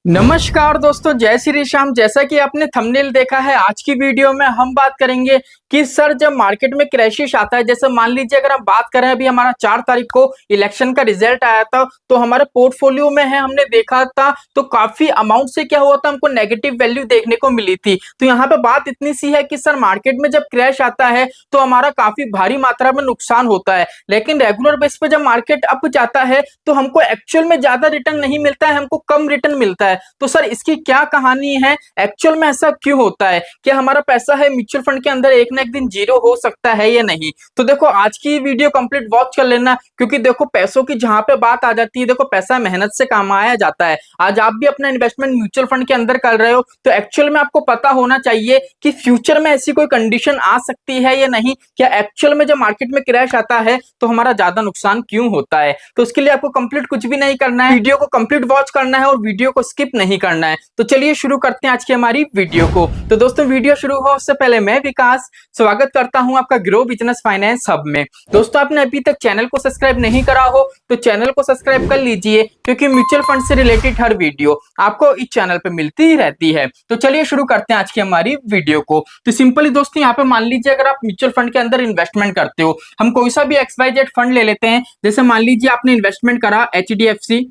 नमस्कार दोस्तों, जय श्री श्याम। जैसा कि आपने थंबनेल देखा है, आज की वीडियो में हम बात करेंगे कि सर जब मार्केट में क्रैशिश आता है, जैसे मान लीजिए अगर हम बात करें, अभी हमारा 4 तारीख को इलेक्शन का रिजल्ट आया था, तो हमारे पोर्टफोलियो में है, हमने देखा था तो काफी अमाउंट से क्या हुआ था, हमको नेगेटिव वैल्यू देखने को मिली थी। तो यहाँ पे बात इतनी सी है कि सर मार्केट में जब क्रैश आता है तो हमारा काफी भारी मात्रा में नुकसान होता है, लेकिन रेगुलर बेस पे जब मार्केट अप जाता है तो हमको एक्चुअल में ज्यादा रिटर्न नहीं मिलता है, हमको कम रिटर्न मिलता है। तो सर इसकी क्या कहानी है, एक्चुअल में ऐसा क्यों होता है, क्या हमारा पैसा है म्यूचुअल फंड के अंदर एक ना एक दिन जीरो हो सकता है या नहीं? तो देखो आज की वीडियो कंप्लीट वॉच कर लेना, क्योंकि देखो पैसों की जहां पे बात आ जाती है, देखो पैसा मेहनत से कमाया जाता है। आज आप भी अपना इन्वेस्टमेंट म्यूचुअल फंड के अंदर कर रहे हो तो एक्चुअल में आपको पता होना चाहिए कि फ्यूचर में ऐसी कोई कंडीशन आ सकती है या नहीं, क्या एक्चुअल में जब मार्केट में क्रैश आता है तो हमारा ज्यादा नुकसान क्यों होता है। तो उसके लिए आपको कंप्लीट कुछ भी नहीं करना है, वीडियो को कंप्लीट वॉच करना है और वीडियो को स्किप नहीं करना है। तो चलिए शुरू करते हैं आज की हमारी वीडियो को। तो दोस्तों वीडियो शुरू हो उससे पहले मैं विकास स्वागत करता हूं आपका ग्रो बिजनेस फाइनेंस हब में। दोस्तों आपने अभी तक चैनल को सब्सक्राइब नहीं करा हो तो चैनल को सब्सक्राइब कर लीजिए, क्योंकि म्यूचुअल फंड से रिलेटेड हर वीडियो आपको इस चैनल पे मिलती ही रहती है। तो चलिए शुरू करते हैं आज की हमारी वीडियो को। तो सिंपली दोस्तों यहाँ पे मान लीजिए अगर आप म्यूचुअल फंड के अंदर इन्वेस्टमेंट करते हो, हम कोई सा भी XYZ फंड ले लेते हैं। जैसे मान लीजिए आपने इन्वेस्टमेंट करा HDFC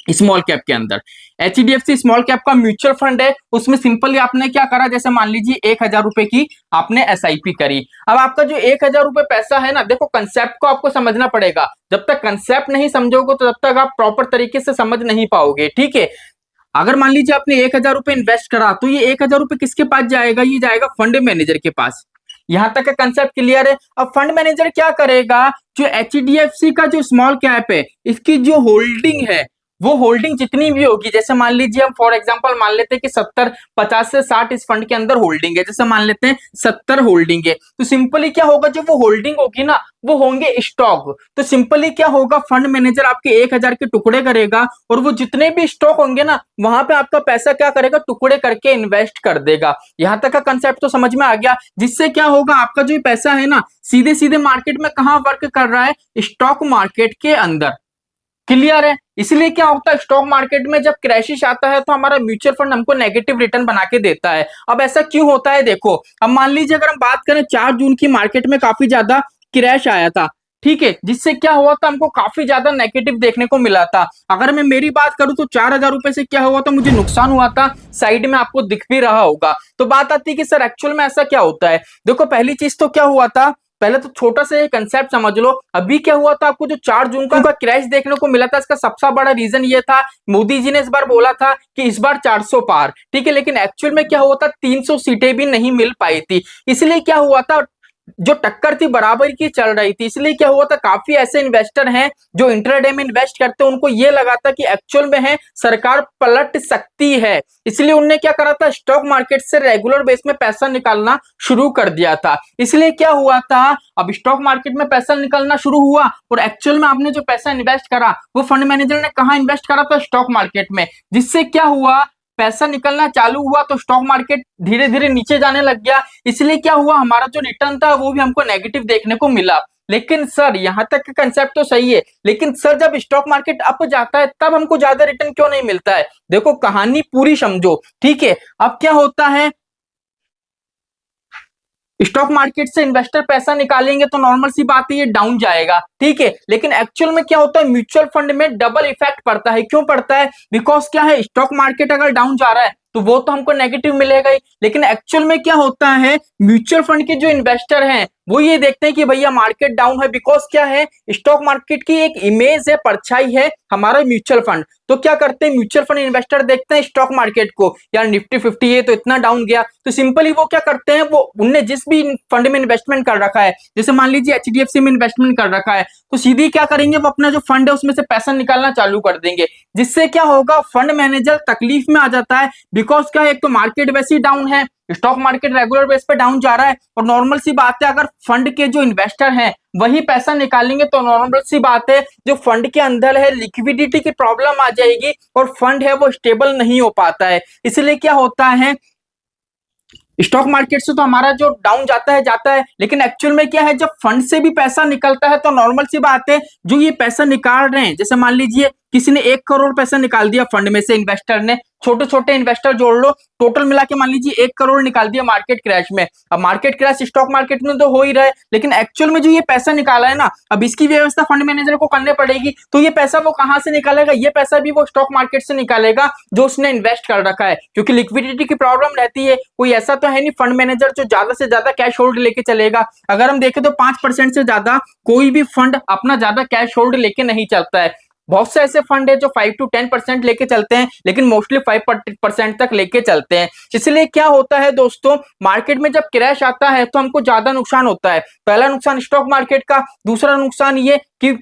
स्मॉल कैप के अंदर, HDFC स्मॉल कैप का म्यूचुअल फंड है, उसमें सिंपली आपने क्या करा, जैसे मान लीजिए 1000 रुपए की आपने SIP करी। अब आपका जो 1000 रुपए पैसा है ना, देखो कंसेप्ट को आपको समझना पड़ेगा, जब तक कंसेप्ट नहीं समझोगे तो तब तक आप प्रॉपर तरीके से समझ नहीं पाओगे, ठीक है। अगर मान लीजिए आपने 1000 रुपए इन्वेस्ट करा तो ये 1000 रुपए किसके पास जाएगा, ये जाएगा फंड मैनेजर के पास। यहां तक का कंसेप्ट क्लियर है। अब फंड मैनेजर क्या करेगा, जो HDFC का जो स्मॉल कैप है इसकी जो होल्डिंग है, वो होल्डिंग जितनी भी होगी, जैसे मान लीजिए हम फॉर एग्जांपल मान लेते हैं कि 70 50 से 60 इस फंड के अंदर होल्डिंग है, जैसे मान लेते हैं 70 होल्डिंग है, तो सिंपली क्या होगा, जो वो होल्डिंग होगी ना वो होंगे स्टॉक। तो सिंपली क्या होगा, फंड मैनेजर आपके 1000 के टुकड़े करेगा और वो जितने भी स्टॉक होंगे ना वहां पे आपका पैसा क्या करेगा, टुकड़े करके इन्वेस्ट कर देगा। यहां तक का कंसेप्ट तो समझ में आ गया, जिससे क्या होगा, आपका जो पैसा है ना सीधे सीधे मार्केट में कहां वर्क कर रहा है, स्टॉक मार्केट के अंदर। क्लियर है। इसलिए क्या होता है, स्टॉक मार्केट में जब क्रैशिश आता है तो हमारा म्यूचुअल फंड हमको नेगेटिव रिटर्न बना के देता है। अब ऐसा क्यों होता है, देखो अब मान लीजिए अगर हम बात करें 4 जून की, मार्केट में काफी ज्यादा क्रैश आया था, ठीक है, जिससे क्या हुआ था, हमको काफी ज्यादा नेगेटिव देखने को मिला था। अगर मैं मेरी बात करूं तो 4000 रुपए से क्या हुआ था, मुझे नुकसान हुआ था, साइड में आपको दिख भी रहा होगा। तो बात आती है कि सर एक्चुअल में ऐसा क्या होता है। देखो पहली चीज तो क्या हुआ था, पहले तो छोटा सा कंसेप्ट समझ लो। अभी क्या हुआ था, आपको जो 4 जून का क्रैश देखने को मिला था, इसका सबसे बड़ा रीजन ये था, मोदी जी ने इस बार बोला था कि इस बार 400 पार, ठीक है, लेकिन एक्चुअल में क्या हुआ था, 300 सीटें भी नहीं मिल पाई थी। इसलिए क्या हुआ था, जो टक्कर थी बराबर की चल रही थी। इसलिए क्या हुआ था, काफी ऐसे इन्वेस्टर हैं जो इंट्राडे में इन्वेस्ट करते हैं, उनको ये लगा था कि एक्चुअल में है सरकार पलट सकती है, इसलिए उनने क्या करा था, स्टॉक मार्केट से रेगुलर बेस में पैसा निकालना शुरू कर दिया था। इसलिए क्या हुआ था, अब स्टॉक मार्केट में पैसा निकलना शुरू हुआ और एक्चुअल में आपने जो पैसा इन्वेस्ट करा वो फंड मैनेजर ने कहा इन्वेस्ट करा था, स्टॉक मार्केट में, जिससे क्या हुआ, पैसा निकलना चालू हुआ तो स्टॉक मार्केट धीरे धीरे नीचे जाने लग गया। इसलिए क्या हुआ, हमारा जो रिटर्न था वो भी हमको नेगेटिव देखने को मिला। लेकिन सर यहां तक का कंसेप्ट तो सही है, लेकिन सर जब स्टॉक मार्केट अप जाता है तब हमको ज्यादा रिटर्न क्यों नहीं मिलता है। देखो कहानी पूरी समझो, ठीक है। अब क्या होता है, स्टॉक मार्केट से इन्वेस्टर पैसा निकालेंगे तो नॉर्मल सी बात है ये डाउन जाएगा, ठीक है, लेकिन एक्चुअल में क्या होता है, म्यूचुअल फंड में डबल इफेक्ट पड़ता है। क्यों पड़ता है, बिकॉज क्या है, स्टॉक मार्केट अगर डाउन जा रहा है तो वो तो हमको नेगेटिव मिलेगा ही, लेकिन एक्चुअल में क्या होता है, म्यूचुअल फंड के जो इन्वेस्टर हैं वो ये देखते हैं कि भैया मार्केट डाउन है, बिकॉज क्या है, स्टॉक मार्केट की एक इमेज है, परछाई है हमारा म्यूचुअल फंड। तो क्या करते हैं, म्यूचुअल फंड इन्वेस्टर देखते हैं स्टॉक मार्केट को, यार निफ्टी 50 है तो इतना डाउन गया, तो सिंपली वो क्या करते हैं, वो उनने जिस भी फंड में इन्वेस्टमेंट कर रखा है, जैसे मान लीजिए HDFC में इन्वेस्टमेंट कर रखा है, तो सीधी क्या करेंगे, वो अपना जो फंड है उसमें से पैसा निकालना चालू कर देंगे, जिससे क्या होगा, फंड मैनेजर तकलीफ में आ जाता है। बिकॉज क्या है, एक तो मार्केट वैसे ही डाउन है, स्टॉक मार्केट रेगुलर बेस पे डाउन जा रहा है, और नॉर्मल सी बात है अगर फंड के जो इन्वेस्टर हैं वही पैसा निकालेंगे तो नॉर्मल सी बात है जो फंड के अंदर है लिक्विडिटी की प्रॉब्लम आ जाएगी और फंड है वो स्टेबल नहीं हो पाता है। इसलिए क्या होता है, स्टॉक मार्केट से तो हमारा जो डाउन जाता है, लेकिन एक्चुअल में क्या है, जब फंड से भी पैसा निकलता है तो नॉर्मल सी बात है जो ये पैसा निकाल रहे हैं, जैसे मान लीजिए किसी ने 1 करोड़ पैसा निकाल दिया फंड में से, इन्वेस्टर ने, छोटे छोटे इन्वेस्टर जोड़ लो, टोटल मिला के मान लीजिए 1 करोड़ निकाल दिया मार्केट क्रैश में। अब मार्केट क्रैश स्टॉक मार्केट में तो हो ही रहा है, लेकिन एक्चुअल में जो ये पैसा निकाला है ना, अब इसकी व्यवस्था फंड मैनेजर को करनी पड़ेगी। तो ये पैसा वो कहां से निकालेगा? ये पैसा भी वो स्टॉक मार्केट से निकालेगा जो उसने इन्वेस्ट कर रखा है, क्योंकि लिक्विडिटी की प्रॉब्लम रहती है। कोई ऐसा तो है नहीं फंड मैनेजर जो ज्यादा से ज्यादा कैश होल्ड लेके चलेगा। अगर हम देखें तो 5% से ज्यादा कोई भी फंड अपना ज्यादा कैश होल्ड लेके नहीं चलता है। बहुत से ऐसे फंड है जो 5 to 10% लेके चलते हैं, लेकिन मोस्टली 5% तक लेके चलते हैं। इसलिए क्या होता है दोस्तों, मार्केट में जब क्रैश आता है तो हमको ज्यादा नुकसान होता है। पहला नुकसान स्टॉक मार्केट का, दूसरा नुकसान ये कि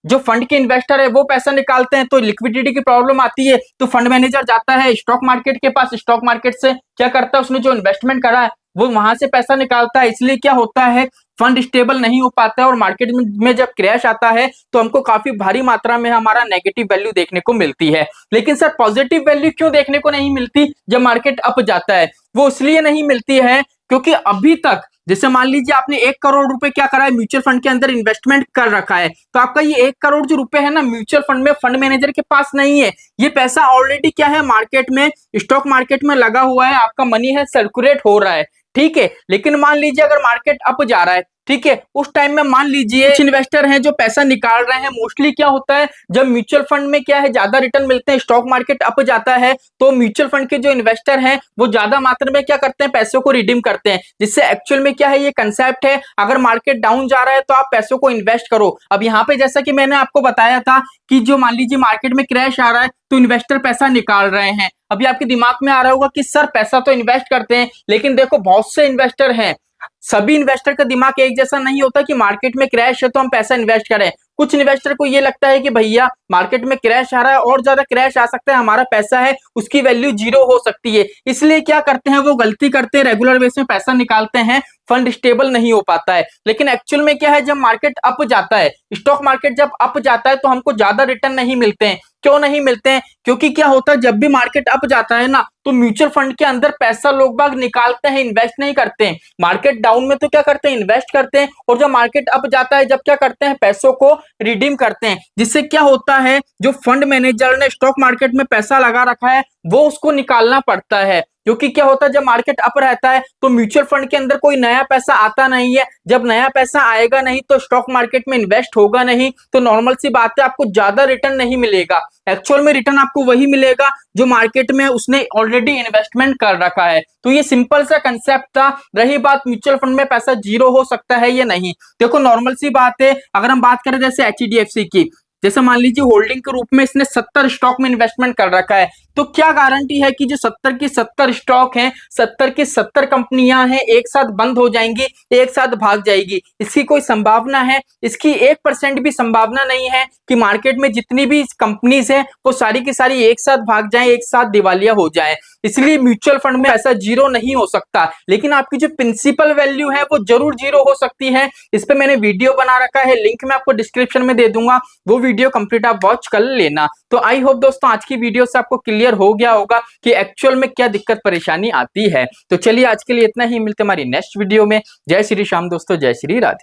जो फंड के इन्वेस्टर है वो पैसा निकालते हैं तो लिक्विडिटी की प्रॉब्लम आती है। तो फंड मैनेजर जाता है स्टॉक मार्केट के पास, स्टॉक मार्केट से क्या करता है, उसने जो इन्वेस्टमेंट करा है वो वहां से पैसा निकालता है। इसलिए क्या होता है, फंड स्टेबल नहीं हो पाता है और मार्केट में जब क्रैश आता है तो हमको काफी भारी मात्रा में हमारा नेगेटिव वैल्यू देखने को मिलती है। लेकिन सर पॉजिटिव वैल्यू क्यों देखने को नहीं मिलती जब मार्केट अप जाता है? वो इसलिए नहीं मिलती है क्योंकि अभी तक, जैसे मान लीजिए आपने 1 करोड़ रुपए क्या करा है, म्यूचुअल फंड के अंदर इन्वेस्टमेंट कर रखा है, तो आपका ये 1 करोड़ जो रुपए है ना म्यूचुअल फंड में, फंड मैनेजर के पास नहीं है। ये पैसा ऑलरेडी क्या है, मार्केट में, स्टॉक मार्केट में लगा हुआ है, आपका मनी है, सर्कुलेट हो रहा है, ठीक है। लेकिन मान लीजिए अगर मार्केट अप जा रहा है, ठीक है, उस टाइम में मान लीजिए कुछ इन्वेस्टर हैं जो पैसा निकाल रहे हैं। मोस्टली क्या होता है, जब म्यूचुअल फंड में क्या है ज्यादा रिटर्न मिलते हैं, स्टॉक मार्केट अप जाता है, तो म्यूचुअल फंड के जो इन्वेस्टर हैं वो ज्यादा मात्रा में क्या करते हैं, पैसों को रिडीम करते हैं। जिससे एक्चुअल में क्या है, ये कंसेप्ट है, अगर मार्केट डाउन जा रहा है तो आप पैसों को इन्वेस्ट करो। अब यहाँ पे जैसा कि मैंने आपको बताया था कि जो मान लीजिए मार्केट में क्रैश आ रहा है तो इन्वेस्टर पैसा निकाल रहे हैं। अभी आपके दिमाग में आ रहा होगा कि सर पैसा तो इन्वेस्ट करते हैं, लेकिन देखो बहुत से इन्वेस्टर हैं, सभी इन्वेस्टर का दिमाग एक जैसा नहीं होता कि मार्केट में क्रैश है तो हम पैसा इन्वेस्ट करें। कुछ इन्वेस्टर को ये लगता है कि भैया मार्केट में क्रैश आ रहा है, और ज्यादा क्रैश आ सकता है, हमारा पैसा है उसकी वैल्यू 0 हो सकती है। इसलिए क्या करते हैं, वो गलती करते हैं, रेगुलर बेस में पैसा निकालते हैं, फंड स्टेबल नहीं हो पाता है। लेकिन एक्चुअल में क्या है, जब मार्केट अप जाता है, स्टॉक मार्केट जब अप जाता है तो हमको ज्यादा रिटर्न नहीं मिलते हैं। क्यों नहीं मिलते हैं? क्योंकि क्या होता है, जब भी मार्केट अप जाता है ना, तो म्यूचुअल फंड के अंदर पैसा लोग बाग निकालते हैं, इन्वेस्ट नहीं करते हैं। मार्केट डाउन में तो क्या करते हैं, इन्वेस्ट करते हैं, और जब मार्केट अप जाता है, जब क्या करते हैं, पैसों को रिडीम करते हैं। जिससे क्या होता है, जो फंड मैनेजर ने स्टॉक मार्केट में पैसा लगा रखा है वो उसको निकालना पड़ता है। क्योंकि क्या होता है, जब मार्केट अप रहता है तो म्यूचुअल फंड के अंदर कोई नया पैसा आता नहीं है। जब नया पैसा आएगा नहीं तो स्टॉक मार्केट में इन्वेस्ट होगा नहीं, तो नॉर्मल सी बात है, आपको ज्यादा रिटर्न नहीं मिलेगा। एक्चुअल में रिटर्न आपको वही मिलेगा जो मार्केट में उसने ऑलरेडी इन्वेस्टमेंट कर रखा है। तो ये सिंपल सा कंसेप्ट था। रही बात म्यूचुअल फंड में पैसा 0 हो सकता है या नहीं, देखो नॉर्मल सी बात है, अगर हम बात करें जैसे HDFC की, जैसे मान लीजिए होल्डिंग के रूप में इसने 70 स्टॉक में इन्वेस्टमेंट कर रखा है, तो क्या गारंटी है कि जो 70 की 70 स्टॉक हैं, 70 की 70 कंपनियां हैं, एक साथ बंद हो जाएंगी, एक साथ भाग जाएगी? इसकी कोई संभावना है? इसकी 1% भी संभावना नहीं है कि मार्केट में जितनी भी कंपनीज हैं वो सारी की सारी एक साथ भाग जाएं, एक साथ दिवालिया हो जाएं। इसलिए म्यूचुअल फंड में ऐसा 0 नहीं हो सकता, लेकिन आपकी जो प्रिंसिपल वैल्यू है वो जरूर 0 हो सकती है। इस पे मैंने वीडियो बना रखा है, लिंक मैं आपको डिस्क्रिप्शन में दे दूंगा, वो वीडियो कंप्लीट आप वॉच कर लेना। तो आई होप दोस्तों आज की वीडियो से आपको क्लियर हो गया होगा कि एक्चुअल में क्या दिक्कत परेशानी आती है। तो चलिए आज के लिए इतना ही, मिलते हमारी नेक्स्ट वीडियो में। जय श्री श्याम दोस्तों, जय श्री राधे।